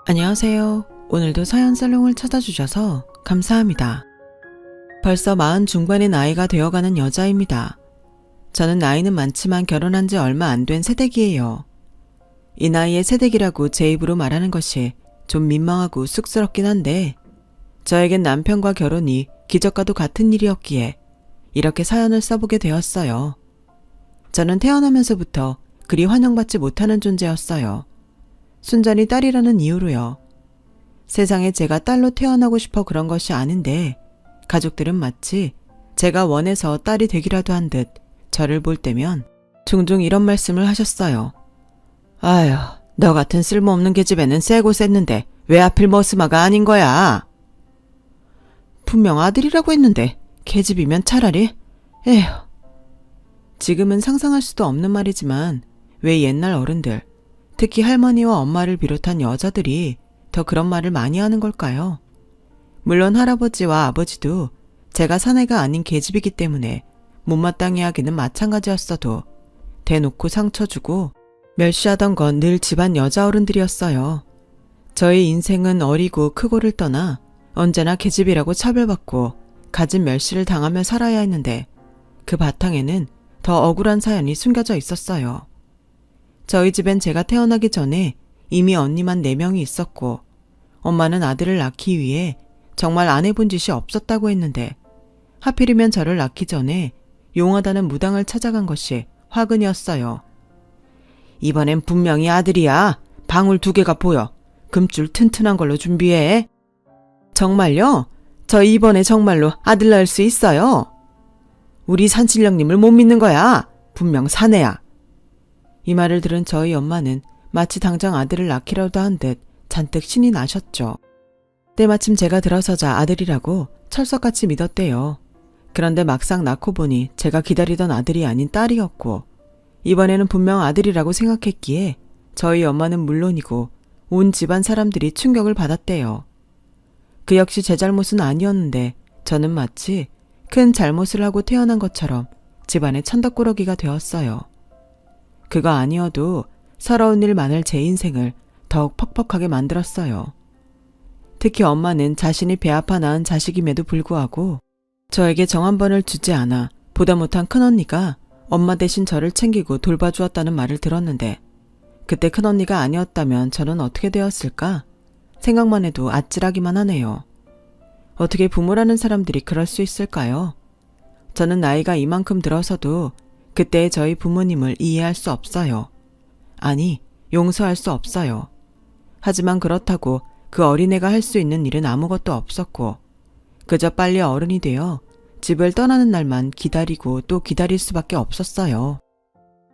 안녕하세요. 오늘도 사연살롱을 찾아주셔서 감사합니다. 벌써 40 중반의 나이가 되어가는 여자입니다. 저는 나이는 많지만 결혼한 지 얼마 안 된 새댁이에요. 이 나이에 새댁이라고 제 입으로 말하는 것이 좀 민망하고 쑥스럽긴 한데 저에겐 남편과 결혼이 기적과도 같은 일이었기에 이렇게 사연을 써보게 되었어요. 저는 태어나면서부터 그리 환영받지 못하는 존재였어요. 순전히 딸이라는 이유로요. 세상에 제가 딸로 태어나고 싶어 그런 것이 아닌데 가족들은 마치 제가 원해서 딸이 되기라도 한 듯 저를 볼 때면 종종 이런 말씀을 하셨어요. 아휴, 너 같은 쓸모없는 계집애는 세고 셌는데 왜 하필 머스마가 아닌 거야? 분명 아들이라고 했는데 계집이면 차라리. 에휴. 지금은 상상할 수도 없는 말이지만 왜 옛날 어른들, 특히 할머니와 엄마를 비롯한 여자들이 더 그런 말을 많이 하는 걸까요? 물론 할아버지와 아버지도 제가 사내가 아닌 계집이기 때문에 못마땅해 하기는 마찬가지였어도 대놓고 상처 주고 멸시하던 건 늘 집안 여자 어른들이었어요. 저희 인생은 어리고 크고를 떠나 언제나 계집이라고 차별받고 가진 멸시를 당하며 살아야 했는데 그 바탕에는 더 억울한 사연이 숨겨져 있었어요. 저희 집엔 제가 태어나기 전에 이미 언니만 4명이 있었고 엄마는 아들을 낳기 위해 정말 안 해본 짓이 없었다고 했는데 하필이면 저를 낳기 전에 용하다는 무당을 찾아간 것이 화근이었어요. 이번엔 분명히 아들이야. 방울 2개가 보여. 금줄 튼튼한 걸로 준비해. 정말요? 저 이번에 정말로 아들 낳을 수 있어요. 우리 산신령님을 못 믿는 거야. 분명 사내야. 이 말을 들은 저희 엄마는 마치 당장 아들을 낳기라도 한 듯 잔뜩 신이 나셨죠. 때마침 제가 들어서자 아들이라고 철석같이 믿었대요. 그런데 막상 낳고 보니 제가 기다리던 아들이 아닌 딸이었고 이번에는 분명 아들이라고 생각했기에 저희 엄마는 물론이고 온 집안 사람들이 충격을 받았대요. 그 역시 제 잘못은 아니었는데 저는 마치 큰 잘못을 하고 태어난 것처럼 집안의 천덕꾸러기가 되었어요. 그거 아니어도 서러운 일 많을 제 인생을 더욱 퍽퍽하게 만들었어요. 특히 엄마는 자신이 배 아파 낳은 자식임에도 불구하고 저에게 정 한 번을 주지 않아 보다 못한 큰언니가 엄마 대신 저를 챙기고 돌봐주었다는 말을 들었는데 그때 큰언니가 아니었다면 저는 어떻게 되었을까? 생각만 해도 아찔하기만 하네요. 어떻게 부모라는 사람들이 그럴 수 있을까요? 저는 나이가 이만큼 들어서도 그때의 저희 부모님을 이해할 수 없어요. 아니, 용서할 수 없어요. 하지만 그렇다고 그 어린애가 할 수 있는 일은 아무것도 없었고 그저 빨리 어른이 되어 집을 떠나는 날만 기다리고 또 기다릴 수밖에 없었어요.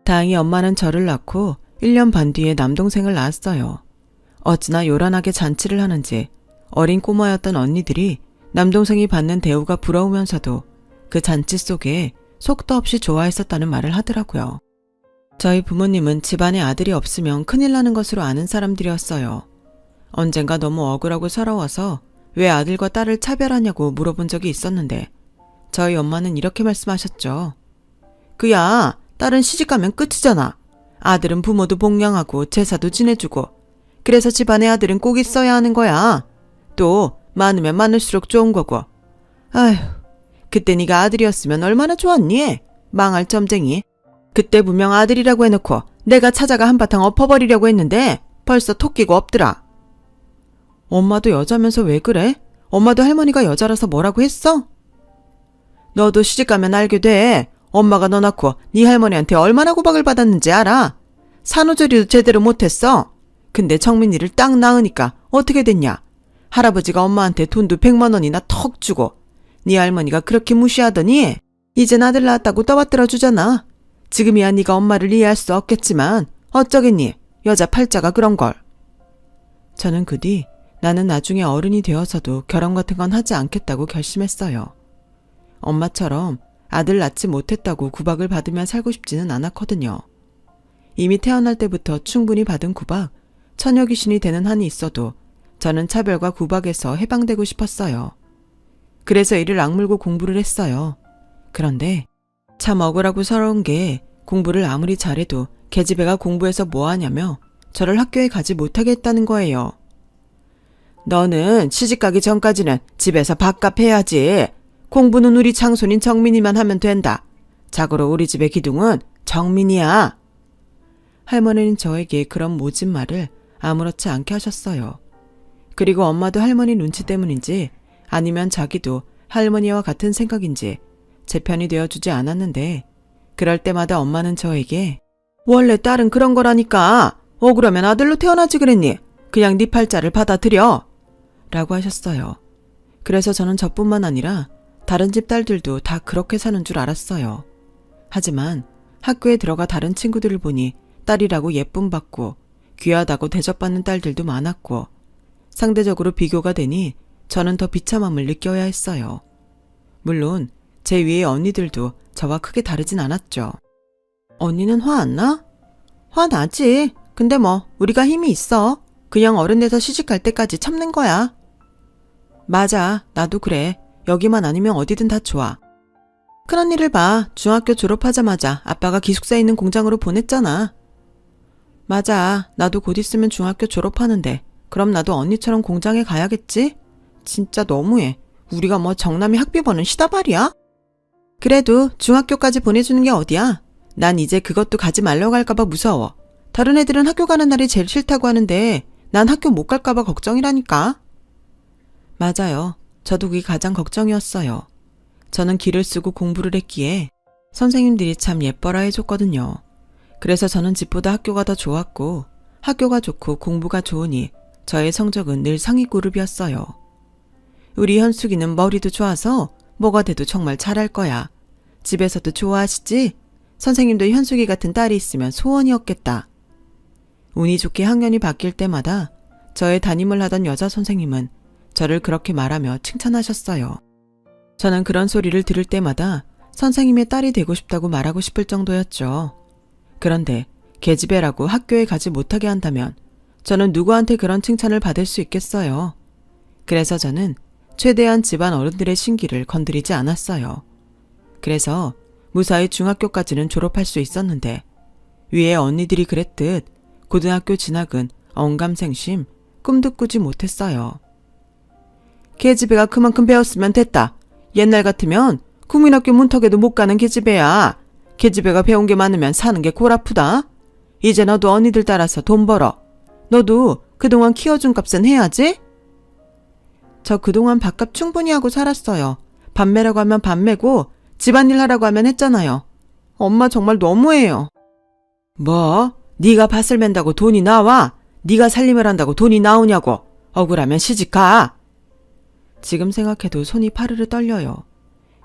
다행히 엄마는 저를 낳고 1년 반 뒤에 남동생을 낳았어요. 어찌나 요란하게 잔치를 하는지 어린 꼬마였던 언니들이 남동생이 받는 대우가 부러우면서도 그 잔치 속에 속도 없이 좋아했었다는 말을 하더라고요. 저희 부모님은 집안에 아들이 없으면 큰일 나는 것으로 아는 사람들이었어요. 언젠가 너무 억울하고 서러워서 왜 아들과 딸을 차별하냐고 물어본 적이 있었는데 저희 엄마는 이렇게 말씀하셨죠. 그야 딸은 시집가면 끝이잖아. 아들은 부모도 복양하고 제사도 지내주고 그래서 집안에 아들은 꼭 있어야 하는 거야. 또 많으면 많을수록 좋은 거고. 아휴, 그때 네가 아들이었으면 얼마나 좋았니? 망할 점쟁이. 그때 분명 아들이라고 해놓고 내가 찾아가 한바탕 엎어버리려고 했는데 벌써 토끼고 없더라. 엄마도 여자면서 왜 그래? 엄마도 할머니가 여자라서 뭐라고 했어? 너도 시집가면 알게 돼. 엄마가 너 낳고 네 할머니한테 얼마나 구박을 받았는지 알아? 산후조리도 제대로 못했어. 근데 정민이를 딱 낳으니까 어떻게 됐냐? 할아버지가 엄마한테 돈도 100만 원이나 턱 주고 네 할머니가 그렇게 무시하더니 이젠 아들 낳았다고 떠받들어 주잖아. 지금이야 네가 엄마를 이해할 수 없겠지만 어쩌겠니? 여자 팔자가 그런 걸. 저는 그 뒤 나는 나중에 어른이 되어서도 결혼 같은 건 하지 않겠다고 결심했어요. 엄마처럼 아들 낳지 못했다고 구박을 받으며 살고 싶지는 않았거든요. 이미 태어날 때부터 충분히 받은 구박, 처녀 귀신이 되는 한이 있어도 저는 차별과 구박에서 해방되고 싶었어요. 그래서 이를 악물고 공부를 했어요. 그런데 참 억울하고 서러운 게 공부를 아무리 잘해도 계집애가 공부해서 뭐하냐며 저를 학교에 가지 못하게 했다는 거예요. 너는 시집가기 전까지는 집에서 밥값 해야지. 공부는 우리 장손인 정민이만 하면 된다. 자고로 우리 집의 기둥은 정민이야. 할머니는 저에게 그런 모진 말을 아무렇지 않게 하셨어요. 그리고 엄마도 할머니 눈치 때문인지 아니면 자기도 할머니와 같은 생각인지 제 편이 되어주지 않았는데 그럴 때마다 엄마는 저에게 원래 딸은 그런 거라니까. 억울하면 아들로 태어나지 그랬니? 그냥 네 팔자를 받아들여. 라고 하셨어요. 그래서 저는 저뿐만 아니라 다른 집 딸들도 다 그렇게 사는 줄 알았어요. 하지만 학교에 들어가 다른 친구들을 보니 딸이라고 예쁨 받고 귀하다고 대접받는 딸들도 많았고 상대적으로 비교가 되니 저는 더 비참함을 느껴야 했어요. 물론 제 위의 언니들도 저와 크게 다르진 않았죠. 언니는 화 안 나? 화 나지. 근데 뭐 우리가 힘이 있어. 그냥 어른 돼서 시집갈 때까지 참는 거야. 맞아. 나도 그래. 여기만 아니면 어디든 다 좋아. 큰언니를 봐. 중학교 졸업하자마자 아빠가 기숙사에 있는 공장으로 보냈잖아. 맞아. 나도 곧 있으면 중학교 졸업하는데 그럼 나도 언니처럼 공장에 가야겠지? 진짜 너무해. 우리가 뭐 정남이 학비 버는 시다발이야? 그래도 중학교까지 보내주는 게 어디야? 난 이제 그것도 가지 말라고 할까봐 무서워. 다른 애들은 학교 가는 날이 제일 싫다고 하는데 난 학교 못 갈까봐 걱정이라니까. 맞아요. 저도 그게 가장 걱정이었어요. 저는 기를 쓰고 공부를 했기에 선생님들이 참 예뻐라 해줬거든요. 그래서 저는 집보다 학교가 더 좋았고 학교가 좋고 공부가 좋으니 저의 성적은 늘 상위 그룹이었어요. 우리 현숙이는 머리도 좋아서 뭐가 돼도 정말 잘할 거야. 집에서도 좋아하시지? 선생님도 현숙이 같은 딸이 있으면 소원이었겠다. 운이 좋게 학년이 바뀔 때마다 저의 담임을 하던 여자 선생님은 저를 그렇게 말하며 칭찬하셨어요. 저는 그런 소리를 들을 때마다 선생님의 딸이 되고 싶다고 말하고 싶을 정도였죠. 그런데 계집애라고 학교에 가지 못하게 한다면 저는 누구한테 그런 칭찬을 받을 수 있겠어요. 그래서 저는 최대한 집안 어른들의 신기를 건드리지 않았어요. 그래서 무사히 중학교까지는 졸업할 수 있었는데 위에 언니들이 그랬듯 고등학교 진학은 언감생심 꿈도 꾸지 못했어요. 계집애가 그만큼 배웠으면 됐다. 옛날 같으면 국민학교 문턱에도 못 가는 계집애야. 계집애가 배운 게 많으면 사는 게 골아프다. 이제 너도 언니들 따라서 돈 벌어. 너도 그동안 키워준 값은 해야지. 저 그동안 밥값 충분히 하고 살았어요. 밥 매라고 하면 밥 매고 집안일 하라고 하면 했잖아요. 엄마 정말 너무해요. 뭐? 네가 밭을 맨다고 돈이 나와? 네가 살림을 한다고 돈이 나오냐고. 억울하면 시집가. 지금 생각해도 손이 파르르 떨려요.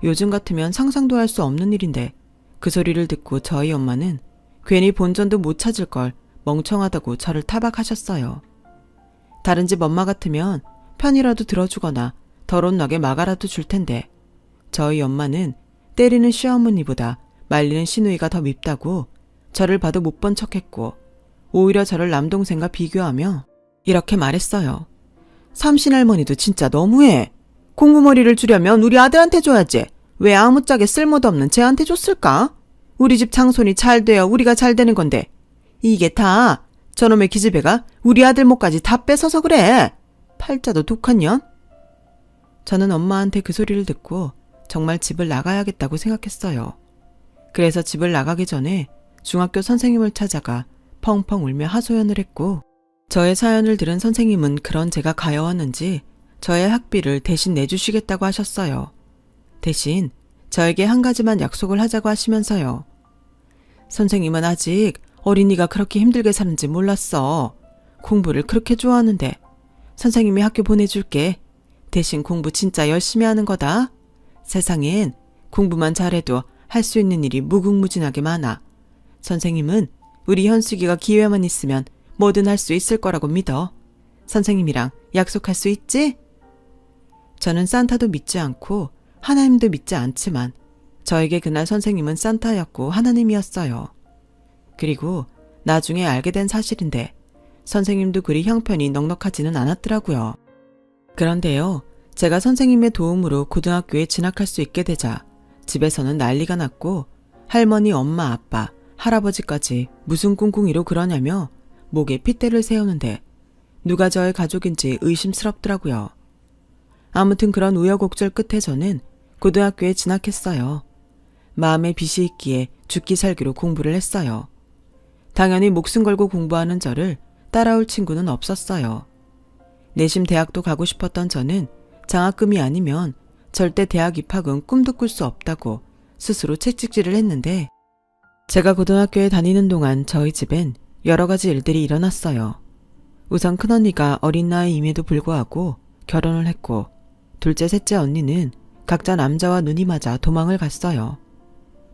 요즘 같으면 상상도 할 수 없는 일인데 그 소리를 듣고 저희 엄마는 괜히 본전도 못 찾을 걸 멍청하다고 저를 타박하셨어요. 다른 집 엄마 같으면 편이라도 들어주거나 덜혼나게 막아라도 줄 텐데 저희 엄마는 때리는 시어머니보다 말리는 시누이가 더 밉다고 저를 봐도 못 본 척했고 오히려 저를 남동생과 비교하며 이렇게 말했어요. 삼신할머니도 진짜 너무해. 공부머리를 주려면 우리 아들한테 줘야지. 왜 아무짝에 쓸모도 없는 쟤한테 줬을까? 우리 집 장손이 잘 돼야 우리가 잘 되는 건데 이게 다 저놈의 기집애가 우리 아들 목까지 다 뺏어서 그래. 팔자도 독한 년? 저는 엄마한테 그 소리를 듣고 정말 집을 나가야겠다고 생각했어요. 그래서 집을 나가기 전에 중학교 선생님을 찾아가 펑펑 울며 하소연을 했고 저의 사연을 들은 선생님은 그런 제가 가여웠는지 저의 학비를 대신 내주시겠다고 하셨어요. 대신 저에게 한 가지만 약속을 하자고 하시면서요. 선생님은 아직 어린이가 그렇게 힘들게 사는지 몰랐어. 공부를 그렇게 좋아하는데 선생님이 학교 보내줄게. 대신 공부 진짜 열심히 하는 거다. 세상엔 공부만 잘해도 할 수 있는 일이 무궁무진하게 많아. 선생님은 우리 현숙이가 기회만 있으면 뭐든 할 수 있을 거라고 믿어. 선생님이랑 약속할 수 있지? 저는 산타도 믿지 않고 하나님도 믿지 않지만 저에게 그날 선생님은 산타였고 하나님이었어요. 그리고 나중에 알게 된 사실인데 선생님도 그리 형편이 넉넉하지는 않았더라고요. 그런데요, 제가 선생님의 도움으로 고등학교에 진학할 수 있게 되자 집에서는 난리가 났고 할머니, 엄마, 아빠, 할아버지까지 무슨 꿍꿍이로 그러냐며 목에 핏대를 세우는데 누가 저의 가족인지 의심스럽더라고요. 아무튼 그런 우여곡절 끝에 저는 고등학교에 진학했어요. 마음에 빚이 있기에 죽기 살기로 공부를 했어요. 당연히 목숨 걸고 공부하는 저를 따라올 친구는 없었어요. 내심 대학도 가고 싶었던 저는 장학금이 아니면 절대 대학 입학은 꿈도 꿀 수 없다고 스스로 채찍질을 했는데, 제가 고등학교에 다니는 동안 저희 집엔 여러 가지 일들이 일어났어요. 우선 큰언니가 어린 나이임에도 불구하고 결혼을 했고, 둘째, 셋째 언니는 각자 남자와 눈이 맞아 도망을 갔어요.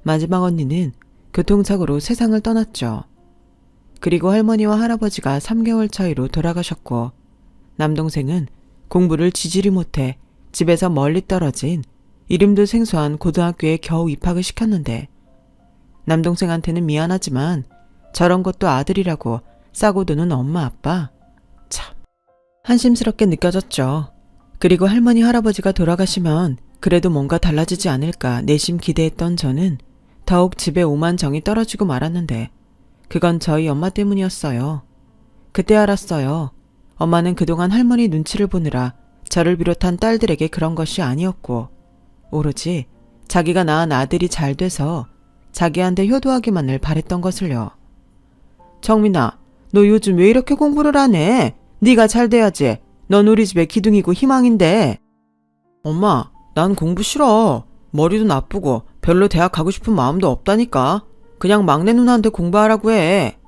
마지막 언니는 교통사고로 세상을 떠났죠. 그리고 할머니와 할아버지가 3개월 차이로 돌아가셨고, 남동생은 공부를 지지리 못해 집에서 멀리 떨어진 이름도 생소한 고등학교에 겨우 입학을 시켰는데, 남동생한테는 미안하지만 저런 것도 아들이라고 싸고 드는 엄마 아빠, 참 한심스럽게 느껴졌죠. 그리고 할머니 할아버지가 돌아가시면 그래도 뭔가 달라지지 않을까 내심 기대했던 저는 더욱 집에 오만 정이 떨어지고 말았는데, 그건 저희 엄마 때문이었어요. 그때 알았어요. 엄마는 그동안 할머니 눈치를 보느라 저를 비롯한 딸들에게 그런 것이 아니었고, 오로지 자기가 낳은 아들이 잘 돼서 자기한테 효도하기만을 바랬던 것을요. 정민아, 너 요즘 왜 이렇게 공부를 안 해? 네가 잘 돼야지. 넌 우리 집의 기둥이고 희망인데. 엄마, 난 공부 싫어. 머리도 나쁘고 별로 대학 가고 싶은 마음도 없다니까. 그냥 막내 누나한테 공부하라고 해.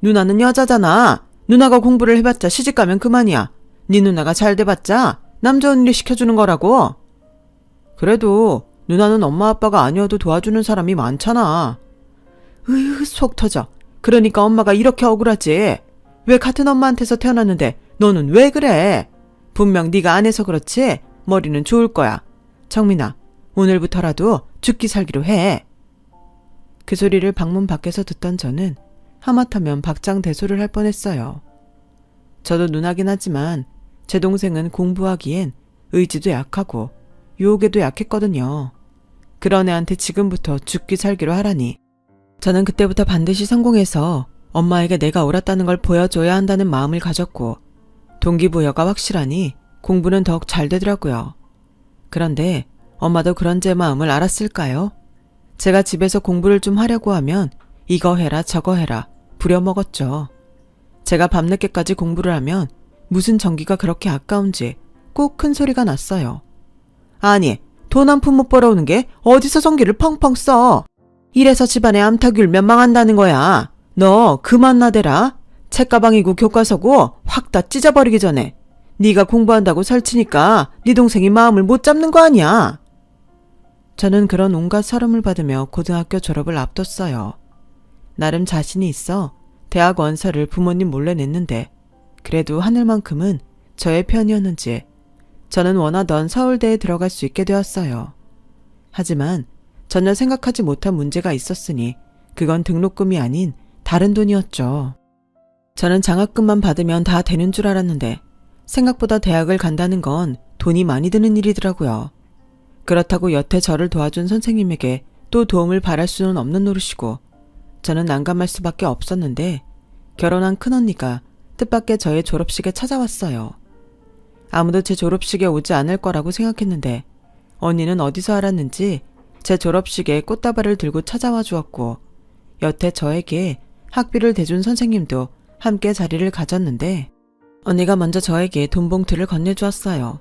누나는 여자잖아. 누나가 공부를 해봤자 시집가면 그만이야. 네 누나가 잘 돼봤자 남 좋은 일 시켜주는 거라고. 그래도 누나는 엄마 아빠가 아니어도 도와주는 사람이 많잖아. 으흐, 속 터져. 그러니까 엄마가 이렇게 억울하지. 왜 같은 엄마한테서 태어났는데 너는 왜 그래? 분명 네가 안 해서 그렇지 머리는 좋을 거야. 정민아, 오늘부터라도 죽기 살기로 해. 그 소리를 방문 밖에서 듣던 저는 하마터면 박장대소를 할 뻔했어요. 저도 누나긴 하지만 제 동생은 공부하기엔 의지도 약하고 유혹에도 약했거든요. 그런 애한테 지금부터 죽기 살기로 하라니. 저는 그때부터 반드시 성공해서 엄마에게 내가 옳았다는 걸 보여줘야 한다는 마음을 가졌고, 동기부여가 확실하니 공부는 더욱 잘 되더라고요. 그런데 엄마도 그런 제 마음을 알았을까요? 제가 집에서 공부를 좀 하려고 하면 이거 해라 저거 해라 부려먹었죠. 제가 밤늦게까지 공부를 하면 무슨 전기가 그렇게 아까운지 꼭 큰 소리가 났어요. 아니, 돈 한 푼 못 벌어오는 게 어디서 전기를 펑펑 써. 이래서 집안에 암탉 울면 망한다는 거야. 너 그만 나대라. 책가방이고 교과서고 확 다 찢어버리기 전에. 네가 공부한다고 설치니까 네 동생이 마음을 못 잡는 거 아니야. 저는 그런 온갖 서름을 받으며 고등학교 졸업을 앞뒀어요. 나름 자신이 있어 대학 원서를 부모님 몰래 냈는데, 그래도 하늘만큼은 저의 편이었는지 저는 원하던 서울대에 들어갈 수 있게 되었어요. 하지만 전혀 생각하지 못한 문제가 있었으니 그건 등록금이 아닌 다른 돈이었죠. 저는 장학금만 받으면 다 되는 줄 알았는데 생각보다 대학을 간다는 건 돈이 많이 드는 일이더라고요. 그렇다고 여태 저를 도와준 선생님에게 또 도움을 바랄 수는 없는 노릇이고, 저는 난감할 수밖에 없었는데 결혼한 큰언니가 뜻밖의 저의 졸업식에 찾아왔어요. 아무도 제 졸업식에 오지 않을 거라고 생각했는데 언니는 어디서 알았는지 제 졸업식에 꽃다발을 들고 찾아와 주었고, 여태 저에게 학비를 대준 선생님도 함께 자리를 가졌는데, 언니가 먼저 저에게 돈 봉투를 건네주었어요.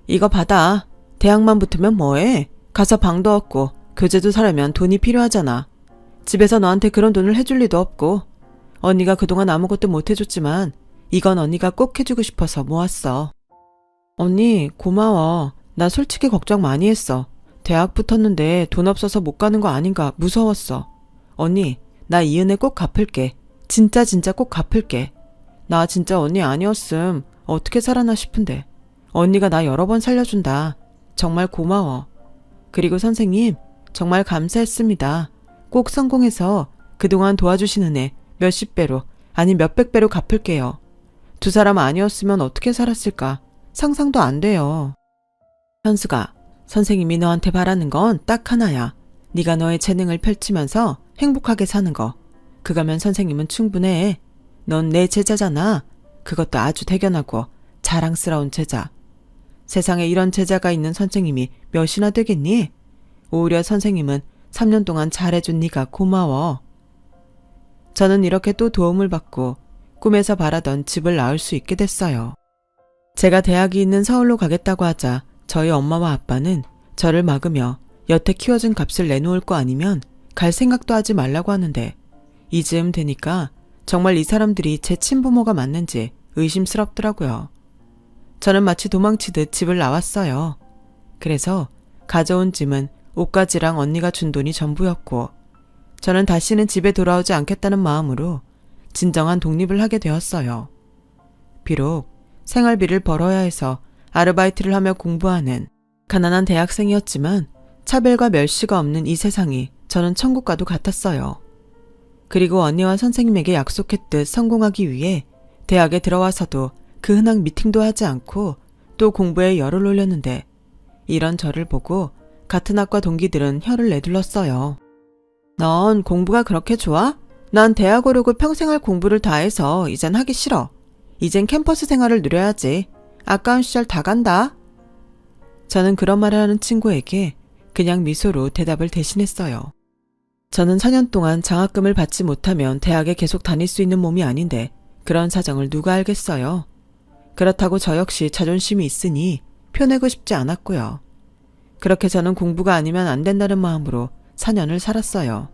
이거 받아. 대학만 붙으면 뭐해? 가서 방도 없고 교재도 사려면 돈이 필요하잖아. 집에서 너한테 그런 돈을 해줄 리도 없고, 언니가 그동안 아무것도 못 해줬지만 이건 언니가 꼭 해주고 싶어서 모았어. 언니 고마워. 나 솔직히 걱정 많이 했어. 대학 붙었는데 돈 없어서 못 가는 거 아닌가 무서웠어. 언니, 나 이 은혜 꼭 갚을게. 진짜 꼭 갚을게. 나 진짜 언니 아니었음 어떻게 살아나 싶은데 언니가 나 여러 번 살려준다. 정말 고마워. 그리고 선생님, 정말 감사했습니다. 꼭 성공해서 그동안 도와주신 은혜 몇십 배로 아니 몇백 배로 갚을게요. 두 사람 아니었으면 어떻게 살았을까 상상도 안 돼요. 현수가, 선생님이 너한테 바라는 건 딱 하나야. 네가 너의 재능을 펼치면서 행복하게 사는 거. 그거면 선생님은 충분해. 넌 내 제자잖아. 그것도 아주 대견하고 자랑스러운 제자. 세상에 이런 제자가 있는 선생님이 몇이나 되겠니? 오히려 선생님은 3년 동안 잘해준 네가 고마워. 저는 이렇게 또 도움을 받고 꿈에서 바라던 집을 나을 수 있게 됐어요. 제가 대학이 있는 서울로 가겠다고 하자 저희 엄마와 아빠는 저를 막으며 여태 키워준 값을 내놓을 거 아니면 갈 생각도 하지 말라고 하는데 이즈음 되니까 정말 이 사람들이 제 친부모가 맞는지 의심스럽더라고요. 저는 마치 도망치듯 집을 나왔어요. 그래서 가져온 짐은 옷가지랑 언니가 준 돈이 전부였고 저는 다시는 집에 돌아오지 않겠다는 마음으로 진정한 독립을 하게 되었어요. 비록 생활비를 벌어야 해서 아르바이트를 하며 공부하는 가난한 대학생이었지만 차별과 멸시가 없는 이 세상이 저는 천국과도 같았어요. 그리고 언니와 선생님에게 약속했듯 성공하기 위해 대학에 들어와서도 그 흔한 미팅도 하지 않고 또 공부에 열을 올렸는데 이런 저를 보고 같은 학과 동기들은 혀를 내둘렀어요. 넌 공부가 그렇게 좋아? 난 대학 오르고 평생 할 공부를 다 해서 이젠 하기 싫어. 이젠 캠퍼스 생활을 누려야지. 아까운 시절 다 간다. 저는 그런 말을 하는 친구에게 그냥 미소로 대답을 대신했어요. 저는 4년 동안 장학금을 받지 못하면 대학에 계속 다닐 수 있는 몸이 아닌데 그런 사정을 누가 알겠어요. 그렇다고 저 역시 자존심이 있으니 표내고 싶지 않았고요. 그렇게 저는 공부가 아니면 안 된다는 마음으로 4년을 살았어요.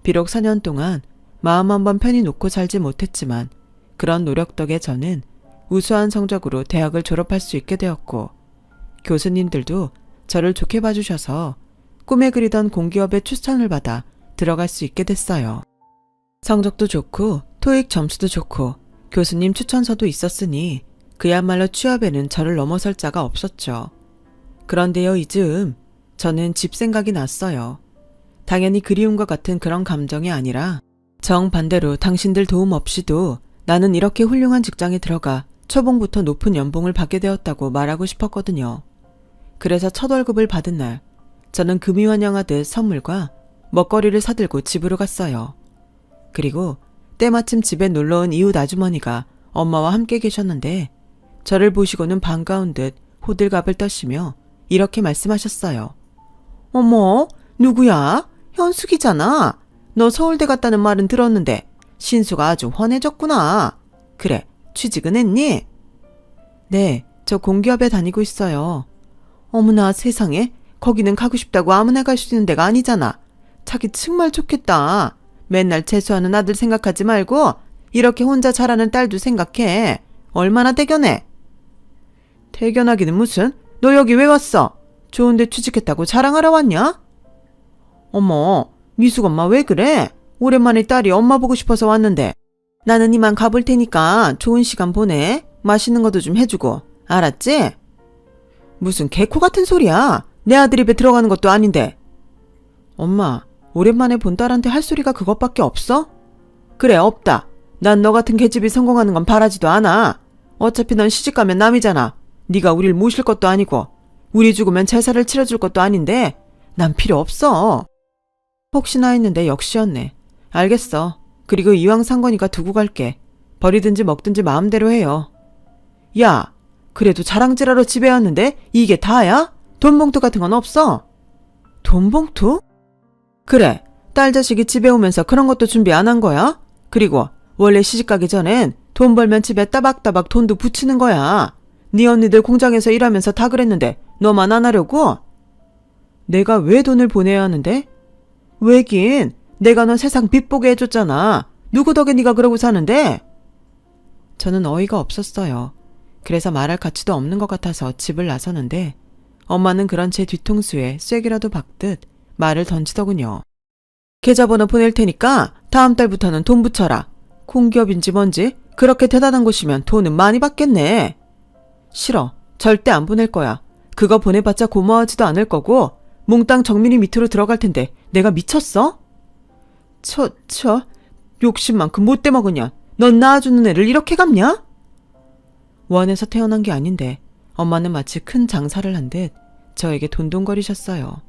비록 4년 동안 마음 한번 편히 놓고 살지 못했지만 그런 노력 덕에 저는 우수한 성적으로 대학을 졸업할 수 있게 되었고 교수님들도 저를 좋게 봐주셔서 꿈에 그리던 공기업에 추천을 받아 들어갈 수 있게 됐어요. 성적도 좋고 토익 점수도 좋고 교수님 추천서도 있었으니 그야말로 취업에는 저를 넘어설 자가 없었죠. 그런데요, 이즈음 저는 집 생각이 났어요. 당연히 그리움과 같은 그런 감정이 아니라 정반대로 당신들 도움 없이도 나는 이렇게 훌륭한 직장에 들어가 초봉부터 높은 연봉을 받게 되었다고 말하고 싶었거든요. 그래서 첫 월급을 받은 날 저는 금이 환영하듯 선물과 먹거리를 사들고 집으로 갔어요. 그리고 때마침 집에 놀러온 이웃 아주머니가 엄마와 함께 계셨는데 저를 보시고는 반가운 듯 호들갑을 떠시며 이렇게 말씀하셨어요. 어머, 누구야? 현숙이잖아. 너 서울대 갔다는 말은 들었는데 신수가 아주 환해졌구나. 그래, 취직은 했니? 네, 저 공기업에 다니고 있어요. 어머나 세상에, 거기는 가고 싶다고 아무나 갈 수 있는 데가 아니잖아. 자기 정말 좋겠다. 맨날 재수하는 아들 생각하지 말고 이렇게 혼자 자라는 딸도 생각해. 얼마나 대견해. 대견하기는 무슨? 너 여기 왜 왔어? 좋은데 취직했다고 자랑하러 왔냐? 어머, 미숙 엄마 왜 그래? 오랜만에 딸이 엄마 보고 싶어서 왔는데. 나는 이만 가볼 테니까 좋은 시간 보내. 맛있는 것도 좀 해주고. 알았지? 무슨 개코 같은 소리야. 내 아들 입에 들어가는 것도 아닌데. 엄마, 오랜만에 본 딸한테 할 소리가 그것밖에 없어? 그래, 없다. 난 너 같은 계집이 성공하는 건 바라지도 않아. 어차피 넌 시집가면 남이잖아. 네가 우릴 모실 것도 아니고 우리 죽으면 제사를 치러줄 것도 아닌데 난 필요 없어. 혹시나 했는데 역시였네. 알겠어. 그리고 이왕 산 거니까 두고 갈게. 버리든지 먹든지 마음대로 해요. 야, 그래도 자랑질하러 집에 왔는데 이게 다야? 돈봉투 같은 건 없어? 돈봉투? 그래, 딸 자식이 집에 오면서 그런 것도 준비 안 한 거야? 그리고 원래 시집가기 전엔 돈 벌면 집에 따박따박 돈도 붙이는 거야. 네 언니들 공장에서 일하면서 다 그랬는데 너만 안 하려고? 내가 왜 돈을 보내야 하는데? 왜긴, 내가 너 세상 빛보게 해줬잖아. 누구 덕에 네가 그러고 사는데? 저는 어이가 없었어요. 그래서 말할 가치도 없는 것 같아서 집을 나서는데 엄마는 그런 제 뒤통수에 쐐기라도 박듯 말을 던지더군요. 계좌번호 보낼 테니까 다음 달부터는 돈 붙여라. 공기업인지 뭔지 그렇게 대단한 곳이면 돈은 많이 받겠네. 싫어. 절대 안 보낼 거야. 그거 보내봤자 고마워하지도 않을 거고 몽땅 정민이 밑으로 들어갈 텐데 내가 미쳤어? 욕심만큼 못돼 먹으냐. 넌 낳아주는 애를 이렇게 갚냐? 원에서 태어난 게 아닌데 엄마는 마치 큰 장사를 한 듯 저에게 돈돈거리셨어요.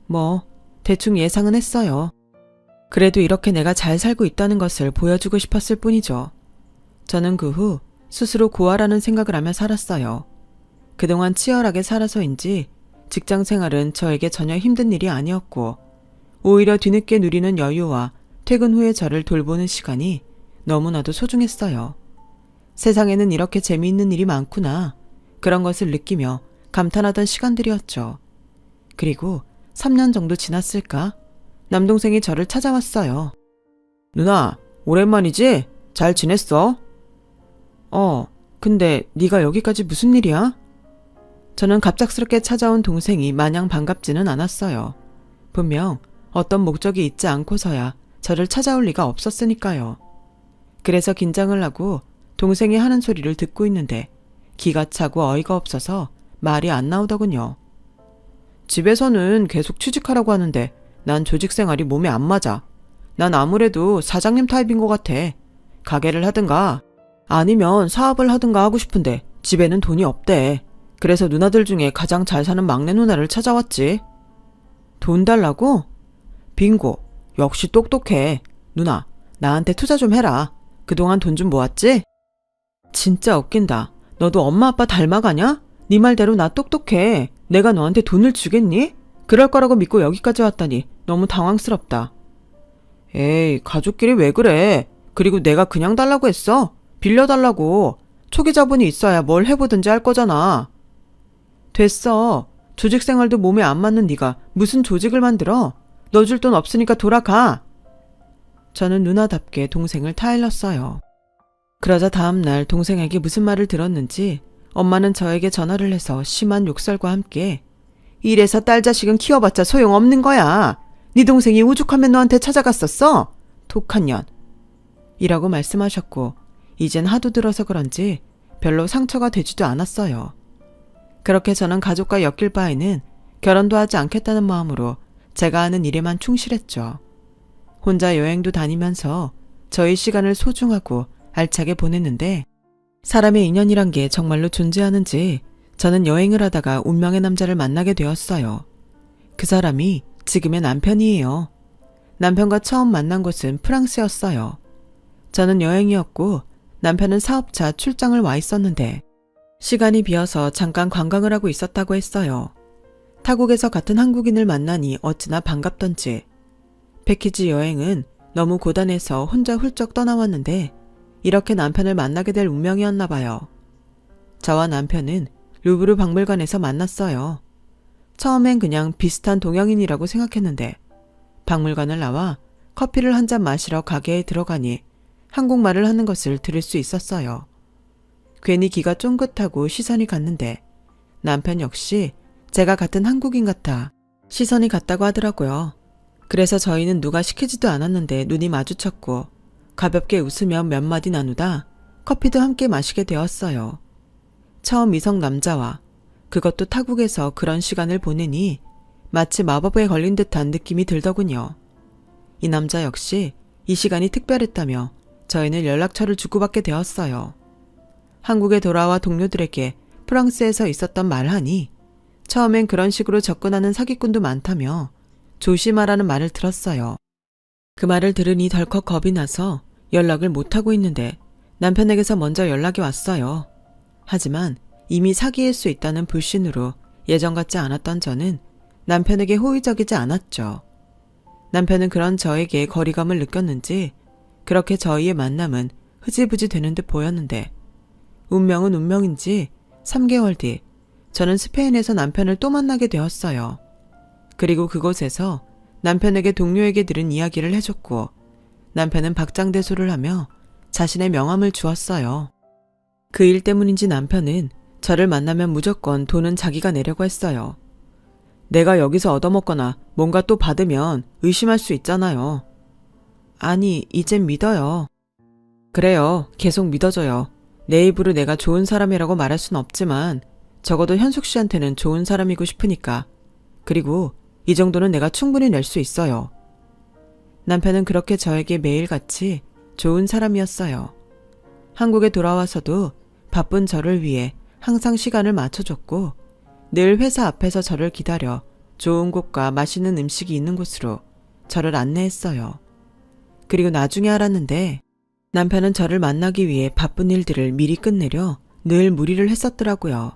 뭐 대충 예상은 했어요. 그래도 이렇게 내가 잘 살고 있다는 것을 보여주고 싶었을 뿐이죠. 저는 그 후 스스로 고아라는 생각을 하며 살았어요. 그동안 치열하게 살아서인지 직장 생활은 저에게 전혀 힘든 일이 아니었고 오히려 뒤늦게 누리는 여유와 퇴근 후에 저를 돌보는 시간이 너무나도 소중했어요. 세상에는 이렇게 재미있는 일이 많구나. 그런 것을 느끼며 감탄하던 시간들이었죠. 그리고 3년 정도 지났을까? 남동생이 저를 찾아왔어요. 누나, 오랜만이지? 잘 지냈어? 근데 네가 여기까지 무슨 일이야? 저는 갑작스럽게 찾아온 동생이 마냥 반갑지는 않았어요. 분명 어떤 목적이 있지 않고서야 저를 찾아올 리가 없었으니까요. 그래서 긴장을 하고 동생이 하는 소리를 듣고 있는데 기가 차고 어이가 없어서 말이 안 나오더군요. 집에서는 계속 취직하라고 하는데 난 조직 생활이 몸에 안 맞아. 난 아무래도 사장님 타입인 것 같아. 가게를 하든가 아니면 사업을 하든가 하고 싶은데 집에는 돈이 없대. 그래서 누나들 중에 가장 잘 사는 막내 누나를 찾아왔지. 돈 달라고? 빙고. 역시 똑똑해. 누나, 나한테 투자 좀 해라. 그동안 돈 좀 모았지? 진짜 웃긴다. 너도 엄마 아빠 닮아가냐? 네 말대로 나 똑똑해. 내가 너한테 돈을 주겠니? 그럴 거라고 믿고 여기까지 왔다니 너무 당황스럽다. 에이, 가족끼리 왜 그래? 그리고 내가 그냥 달라고 했어? 빌려달라고. 초기 자본이 있어야 뭘 해보든지 할 거잖아. 됐어. 조직 생활도 몸에 안 맞는 네가 무슨 조직을 만들어? 너 줄 돈 없으니까 돌아가. 저는 누나답게 동생을 타일렀어요. 그러자 다음날 동생에게 무슨 말을 들었는지 엄마는 저에게 전화를 해서 심한 욕설과 함께 이래서 딸 자식은 키워봤자 소용없는 거야. 네 동생이 오죽하면 너한테 찾아갔었어? 독한 년. 이라고 말씀하셨고 이젠 하도 들어서 그런지 별로 상처가 되지도 않았어요. 그렇게 저는 가족과 엮일 바에는 결혼도 하지 않겠다는 마음으로 제가 하는 일에만 충실했죠. 혼자 여행도 다니면서 저의 시간을 소중하고 알차게 보냈는데 사람의 인연이란 게 정말로 존재하는지 저는 여행을 하다가 운명의 남자를 만나게 되었어요. 그 사람이 지금의 남편이에요. 남편과 처음 만난 곳은 프랑스였어요. 저는 여행이었고 남편은 사업차 출장을 와 있었는데 시간이 비어서 잠깐 관광을 하고 있었다고 했어요. 타국에서 같은 한국인을 만나니 어찌나 반갑던지. 패키지 여행은 너무 고단해서 혼자 훌쩍 떠나왔는데 이렇게 남편을 만나게 될 운명이었나 봐요. 저와 남편은 루브르 박물관에서 만났어요. 처음엔 그냥 비슷한 동양인이라고 생각했는데 박물관을 나와 커피를 한 잔 마시러 가게에 들어가니 한국말을 하는 것을 들을 수 있었어요. 괜히 귀가 쫑긋하고 시선이 갔는데 남편 역시 제가 같은 한국인 같아 시선이 갔다고 하더라고요. 그래서 저희는 누가 시키지도 않았는데 눈이 마주쳤고 가볍게 웃으며 몇 마디 나누다 커피도 함께 마시게 되었어요. 처음 이성 남자와 그것도 타국에서 그런 시간을 보내니 마치 마법에 걸린 듯한 느낌이 들더군요. 이 남자 역시 이 시간이 특별했다며 저희는 연락처를 주고받게 되었어요. 한국에 돌아와 동료들에게 프랑스에서 있었던 말하니 처음엔 그런 식으로 접근하는 사기꾼도 많다며 조심하라는 말을 들었어요. 그 말을 들으니 덜컥 겁이 나서 연락을 못하고 있는데 남편에게서 먼저 연락이 왔어요. 하지만 이미 사기일 수 있다는 불신으로 예전 같지 않았던 저는 남편에게 호의적이지 않았죠. 남편은 그런 저에게 거리감을 느꼈는지 그렇게 저희의 만남은 흐지부지 되는 듯 보였는데 운명은 운명인지 3개월 뒤 저는 스페인에서 남편을 또 만나게 되었어요. 그리고 그곳에서 남편에게 동료에게 들은 이야기를 해줬고 남편은 박장대소를 하며 자신의 명함을 주었어요. 그 일 때문인지 남편은 저를 만나면 무조건 돈은 자기가 내려고 했어요. 내가 여기서 얻어먹거나 뭔가 또 받으면 의심할 수 있잖아요. 아니, 이젠 믿어요. 그래요. 계속 믿어줘요. 내 입으로 내가 좋은 사람이라고 말할 순 없지만 적어도 현숙 씨한테는 좋은 사람이고 싶으니까. 그리고 이 정도는 내가 충분히 낼 수 있어요. 남편은 그렇게 저에게 매일같이 좋은 사람이었어요. 한국에 돌아와서도 바쁜 저를 위해 항상 시간을 맞춰줬고 늘 회사 앞에서 저를 기다려 좋은 곳과 맛있는 음식이 있는 곳으로 저를 안내했어요. 그리고 나중에 알았는데 남편은 저를 만나기 위해 바쁜 일들을 미리 끝내려 늘 무리를 했었더라고요.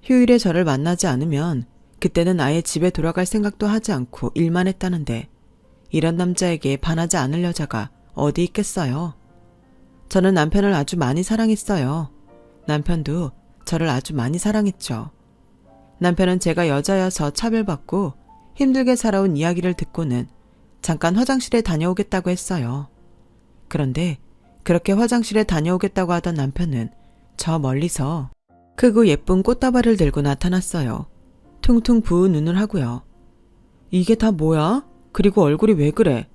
휴일에 저를 만나지 않으면 그때는 아예 집에 돌아갈 생각도 하지 않고 일만 했다는데 이런 남자에게 반하지 않을 여자가 어디 있겠어요. 저는 남편을 아주 많이 사랑했어요. 남편도 저를 아주 많이 사랑했죠. 남편은 제가 여자여서 차별받고 힘들게 살아온 이야기를 듣고는 잠깐 화장실에 다녀오겠다고 했어요. 그런데 그렇게 화장실에 다녀오겠다고 하던 남편은 저 멀리서 크고 예쁜 꽃다발을 들고 나타났어요. 퉁퉁 부은 눈을 하고요. 이게 다 뭐야? 그리고 얼굴이 왜 그래?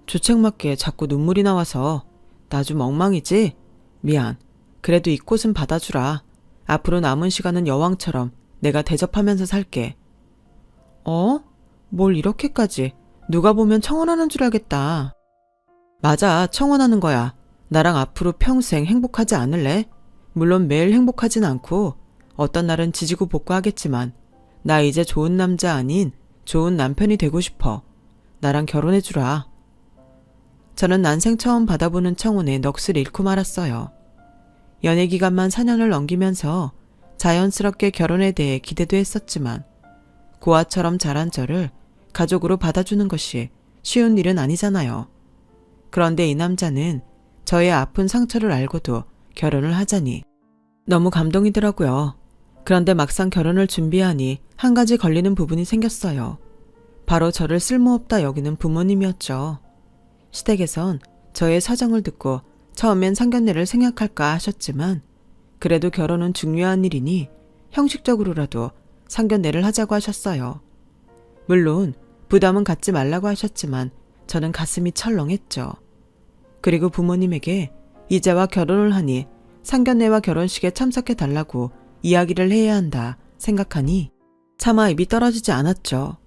주책맞게 자꾸 눈물이 나와서 나 좀 엉망이지? 미안. 그래도 이 꽃은 받아주라. 앞으로 남은 시간은 여왕처럼 내가 대접하면서 살게. 뭘 이렇게까지? 누가 보면 청혼하는 줄 알겠다. 맞아, 청혼하는 거야. 나랑 앞으로 평생 행복하지 않을래? 물론 매일 행복하진 않고 어떤 날은 지지고 볶고하겠지만 나 이제 좋은 남자 아닌 좋은 남편이 되고 싶어. 나랑 결혼해주라. 저는 난생 처음 받아보는 청혼에 넋을 잃고 말았어요. 연애 기간만 4년을 넘기면서 자연스럽게 결혼에 대해 기대도 했었지만 고아처럼 자란 저를 가족으로 받아주는 것이 쉬운 일은 아니잖아요. 그런데 이 남자는 저의 아픈 상처를 알고도 결혼을 하자니 너무 감동이더라고요. 그런데 막상 결혼을 준비하니 한 가지 걸리는 부분이 생겼어요. 바로 저를 쓸모없다 여기는 부모님이었죠. 시댁에선 저의 사정을 듣고 처음엔 상견례를 생각할까 하셨지만 그래도 결혼은 중요한 일이니 형식적으로라도 상견례를 하자고 하셨어요. 물론 부담은 갖지 말라고 하셨지만 저는 가슴이 철렁했죠. 그리고 부모님에게 이제와 결혼을 하니 상견례와 결혼식에 참석해달라고 이야기를 해야 한다 생각하니 차마 입이 떨어지지 않았죠.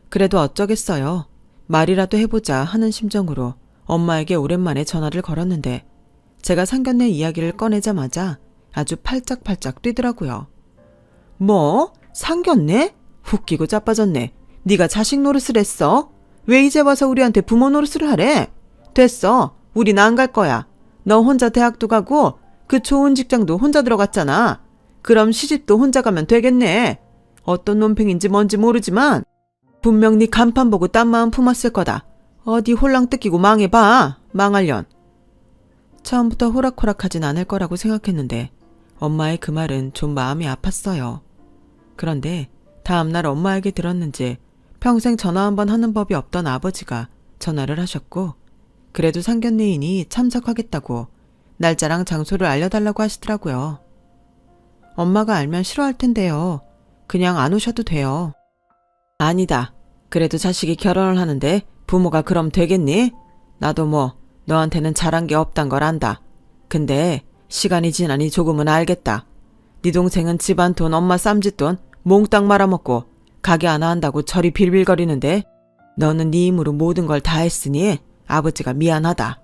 그래도 어쩌겠어요. 말이라도 해보자 하는 심정으로 엄마에게 오랜만에 전화를 걸었는데 제가 상견례 이야기를 꺼내자마자 아주 팔짝팔짝 뛰더라고요. 뭐? 상견례? 웃기고 자빠졌네. 네가 자식 노릇을 했어? 왜 이제 와서 우리한테 부모 노릇을 하래? 됐어. 우린 안 갈 거야. 너 혼자 대학도 가고 그 좋은 직장도 혼자 들어갔잖아. 그럼 시집도 혼자 가면 되겠네. 어떤 논팽인지 뭔지 모르지만 분명 네 간판 보고 딴 마음 품었을 거다. 어디 홀랑 뜯기고 망해봐. 망할년. 처음부터 호락호락하진 않을 거라고 생각했는데 엄마의 그 말은 좀 마음이 아팠어요. 그런데 다음날 엄마에게 들었는지 평생 전화 한 번 하는 법이 없던 아버지가 전화를 하셨고 그래도 상견례이니 참석하겠다고 날짜랑 장소를 알려달라고 하시더라고요. 엄마가 알면 싫어할 텐데요. 그냥 안 오셔도 돼요. 아니다. 그래도 자식이 결혼을 하는데 부모가 그럼 되겠니? 나도 뭐 너한테는 잘한 게 없단 걸 안다. 근데 시간이 지나니 조금은 알겠다. 네 동생은 집안 돈 엄마 쌈짓돈 몽땅 말아먹고 가게 하나 한다고 저리 빌빌거리는데 너는 네 힘으로 모든 걸 다 했으니 아버지가 미안하다.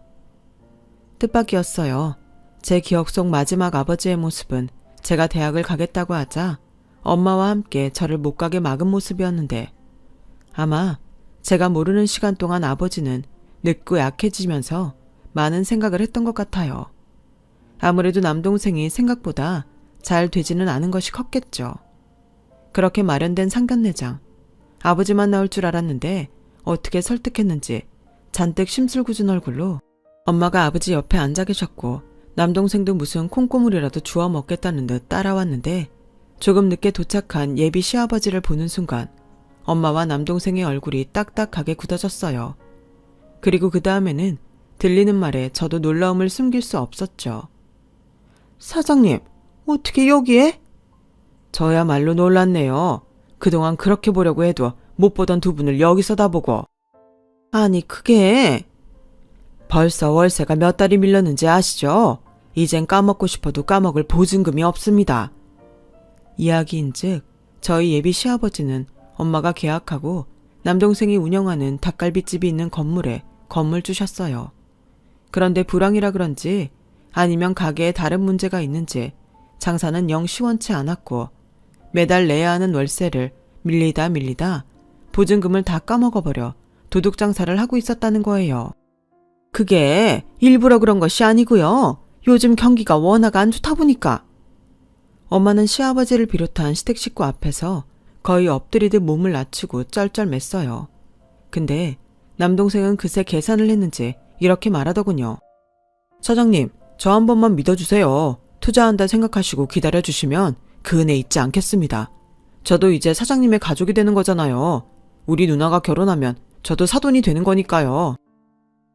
뜻밖이었어요. 제 기억 속 마지막 아버지의 모습은 제가 대학을 가겠다고 하자 엄마와 함께 저를 못 가게 막은 모습이었는데 아마 제가 모르는 시간 동안 아버지는 늙고 약해지면서 많은 생각을 했던 것 같아요. 아무래도 남동생이 생각보다 잘 되지는 않은 것이 컸겠죠. 그렇게 마련된 상견례장. 아버지만 나올 줄 알았는데 어떻게 설득했는지 잔뜩 심술궂은 얼굴로 엄마가 아버지 옆에 앉아 계셨고 남동생도 무슨 콩고물이라도 주워 먹겠다는 듯 따라왔는데 조금 늦게 도착한 예비 시아버지를 보는 순간 엄마와 남동생의 얼굴이 딱딱하게 굳어졌어요. 그리고 그 다음에는 들리는 말에 저도 놀라움을 숨길 수 없었죠. 사장님, 어떻게 여기에? 저야말로 놀랐네요. 그동안 그렇게 보려고 해도 못 보던 두 분을 여기서 다 보고. 아니 그게... 벌써 월세가 몇 달이 밀렸는지 아시죠? 이젠 까먹고 싶어도 까먹을 보증금이 없습니다. 이야기인즉 저희 예비 시아버지는 엄마가 계약하고 남동생이 운영하는 닭갈비집이 있는 건물에 건물 주셨어요. 그런데 불황이라 그런지 아니면 가게에 다른 문제가 있는지 장사는 영 시원치 않았고 매달 내야 하는 월세를 밀리다 보증금을 다 까먹어버려 도둑장사를 하고 있었다는 거예요. 그게 일부러 그런 것이 아니고요. 요즘 경기가 워낙 안 좋다 보니까. 엄마는 시아버지를 비롯한 시댁 식구 앞에서 거의 엎드리듯 몸을 낮추고 쩔쩔맸어요. 근데 남동생은 그새 계산을 했는지 이렇게 말하더군요. 사장님, 저 한 번만 믿어주세요. 투자한다 생각하시고 기다려주시면 그 은혜 잊지 않겠습니다. 저도 이제 사장님의 가족이 되는 거잖아요. 우리 누나가 결혼하면 저도 사돈이 되는 거니까요.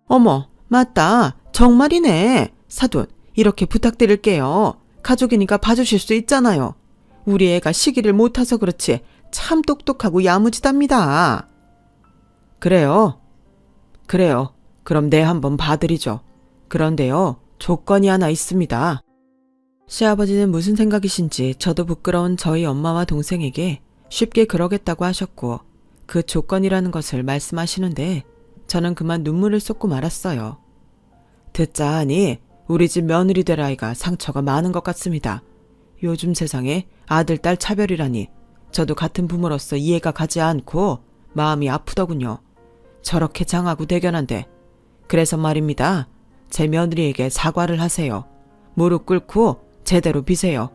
어머, 맞다. 정말이네. 사돈, 이렇게 부탁드릴게요. 가족이니까 봐주실 수 있잖아요. 우리 애가 시기를 못 타서 그렇지 참 똑똑하고 야무지답니다. 그래요. 그럼 네 한번 봐드리죠. 그런데요, 조건이 하나 있습니다. 시아버지는 무슨 생각이신지 저도 부끄러운 저희 엄마와 동생에게 쉽게 그러겠다고 하셨고 그 조건이라는 것을 말씀하시는데 저는 그만 눈물을 쏟고 말았어요. 듣자 하니 우리 집 며느리 될 아이가 상처가 많은 것 같습니다. 요즘 세상에 아들, 딸 차별이라니 저도 같은 부모로서 이해가 가지 않고 마음이 아프더군요. 저렇게 장하고 대견한데. 그래서 말입니다. 제 며느리에게 사과를 하세요. 무릎 꿇고 제대로 비세요.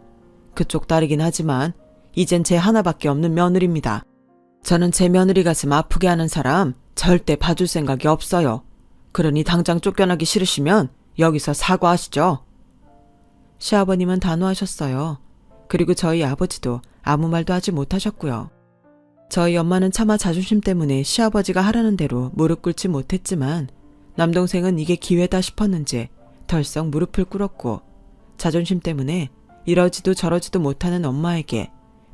그쪽 딸이긴 하지만 이젠 제 하나밖에 없는 며느리입니다. 저는 제 며느리 가슴 아프게 하는 사람 절대 봐줄 생각이 없어요. 그러니 당장 쫓겨나기 싫으시면 여기서 사과하시죠. 시아버님은 단호하셨어요. 그리고 저희 아버지도 아무 말도 하지 못하셨고요. 저희 엄마는 차마 자존심 때문에 시아버지가 하라는 대로 무릎 꿇지 못했지만 남동생은 이게 기회다 싶었는지 덜썩 무릎을 꿇었고 자존심 때문에 이러지도 저러지도 못하는 엄마에게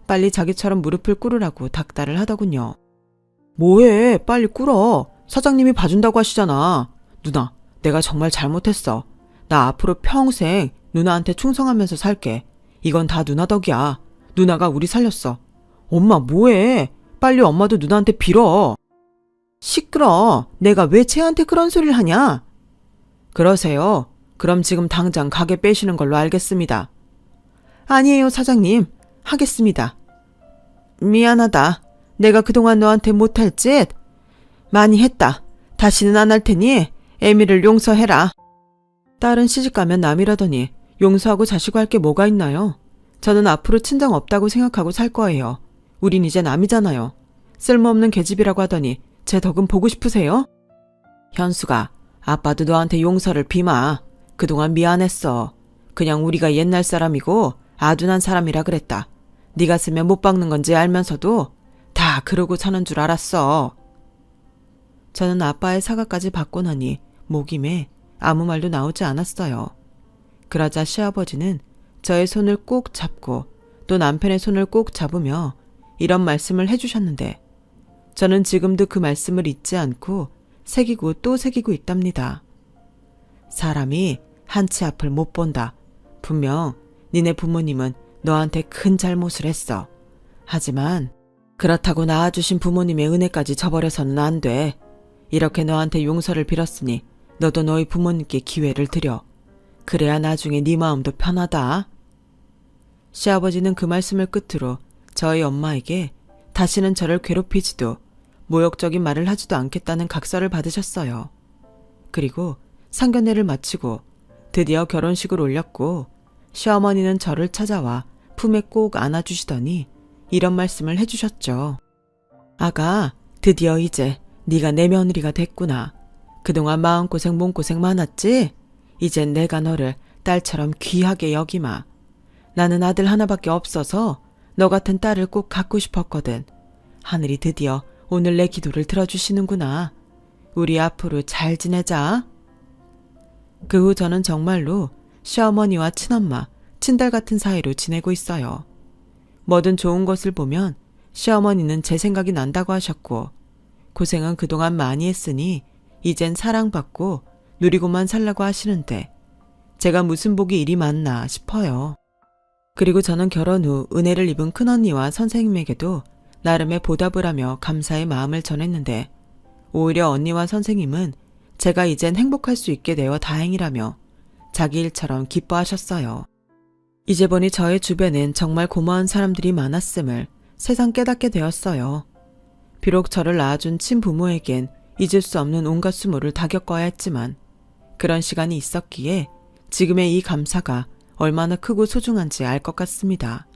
빨리 자기처럼 무릎을 꿇으라고 닥달을 하더군요. 뭐해, 빨리 꿇어. 사장님이 봐준다고 하시잖아. 누나, 내가 정말 잘못했어. 나 앞으로 평생 누나한테 충성하면서 살게. 이건 다 누나 덕이야. 누나가 우리 살렸어. 엄마 뭐해? 빨리 엄마도 누나한테 빌어. 시끄러. 내가 왜 쟤한테 그런 소리를 하냐? 그러세요. 그럼 지금 당장 가게 빼시는 걸로 알겠습니다. 아니에요, 사장님. 하겠습니다. 미안하다. 내가 그동안 너한테 못할 짓 많이 했다. 다시는 안 할 테니 애미를 용서해라. 딸은 시집가면 남이라더니 용서하고 자시고 할 게 뭐가 있나요? 저는 앞으로 친정 없다고 생각하고 살 거예요. 우린 이제 남이잖아요. 쓸모없는 계집이라고 하더니 제 덕은 보고 싶으세요? 현수가, 아빠도 너한테 용서를 비마. 그동안 미안했어. 그냥 우리가 옛날 사람이고 아둔한 사람이라 그랬다. 네가 쓰면 못 박는 건지 알면서도 다 그러고 사는 줄 알았어. 저는 아빠의 사과까지 받고 나니 목이 매 아무 말도 나오지 않았어요. 그러자 시아버지는 저의 손을 꼭 잡고 또 남편의 손을 꼭 잡으며 이런 말씀을 해주셨는데 저는 지금도 그 말씀을 잊지 않고 새기고 또 새기고 있답니다. 사람이 한치 앞을 못 본다. 분명 니네 부모님은 너한테 큰 잘못을 했어. 하지만 그렇다고 낳아주신 부모님의 은혜까지 저버려서는 안 돼. 이렇게 너한테 용서를 빌었으니 너도 너희 부모님께 기회를 드려. 그래야 나중에 네 마음도 편하다. 시아버지는 그 말씀을 끝으로 저희 엄마에게 다시는 저를 괴롭히지도 모욕적인 말을 하지도 않겠다는 각서를 받으셨어요. 그리고 상견례를 마치고 드디어 결혼식을 올렸고 시어머니는 저를 찾아와 품에 꼭 안아주시더니 이런 말씀을 해주셨죠. 아가, 드디어 이제 네가 내 며느리가 됐구나. 그동안 마음고생 몸고생 많았지? 이젠 내가 너를 딸처럼 귀하게 여기마. 나는 아들 하나밖에 없어서 너 같은 딸을 꼭 갖고 싶었거든. 하늘이 드디어 오늘 내 기도를 들어주시는구나. 우리 앞으로 잘 지내자. 그 후 저는 정말로 시어머니와 친엄마, 친딸 같은 사이로 지내고 있어요. 뭐든 좋은 것을 보면 시어머니는 제 생각이 난다고 하셨고 고생은 그동안 많이 했으니 이젠 사랑받고 누리고만 살라고 하시는데 제가 무슨 복이 이리 많나 싶어요. 그리고 저는 결혼 후 은혜를 입은 큰언니와 선생님에게도 나름의 보답을 하며 감사의 마음을 전했는데 오히려 언니와 선생님은 제가 이젠 행복할 수 있게 되어 다행이라며 자기 일처럼 기뻐하셨어요. 이제 보니 저의 주변엔 정말 고마운 사람들이 많았음을 새삼 깨닫게 되었어요. 비록 저를 낳아준 친부모에겐 잊을 수 없는 온갖 수모를 다 겪어야 했지만 그런 시간이 있었기에 지금의 이 감사가 얼마나 크고 소중한지 알 것 같습니다.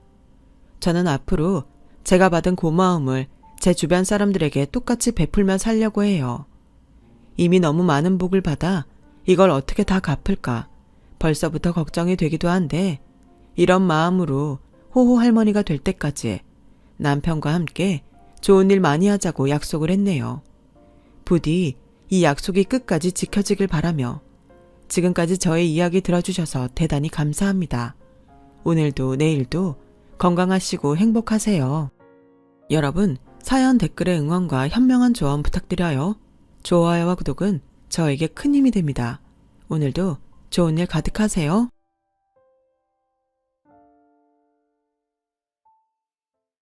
저는 앞으로 제가 받은 고마움을 제 주변 사람들에게 똑같이 베풀며 살려고 해요. 이미 너무 많은 복을 받아 이걸 어떻게 다 갚을까 벌써부터 걱정이 되기도 한데 이런 마음으로 호호 할머니가 될 때까지 남편과 함께 좋은 일 많이 하자고 약속을 했네요. 부디 이 약속이 끝까지 지켜지길 바라며 지금까지 저의 이야기 들어주셔서 대단히 감사합니다. 오늘도 내일도 건강하시고 행복하세요. 여러분, 사연 댓글의 응원과 현명한 조언 부탁드려요. 좋아요와 구독은 저에게 큰 힘이 됩니다. 오늘도 좋은 일 가득하세요.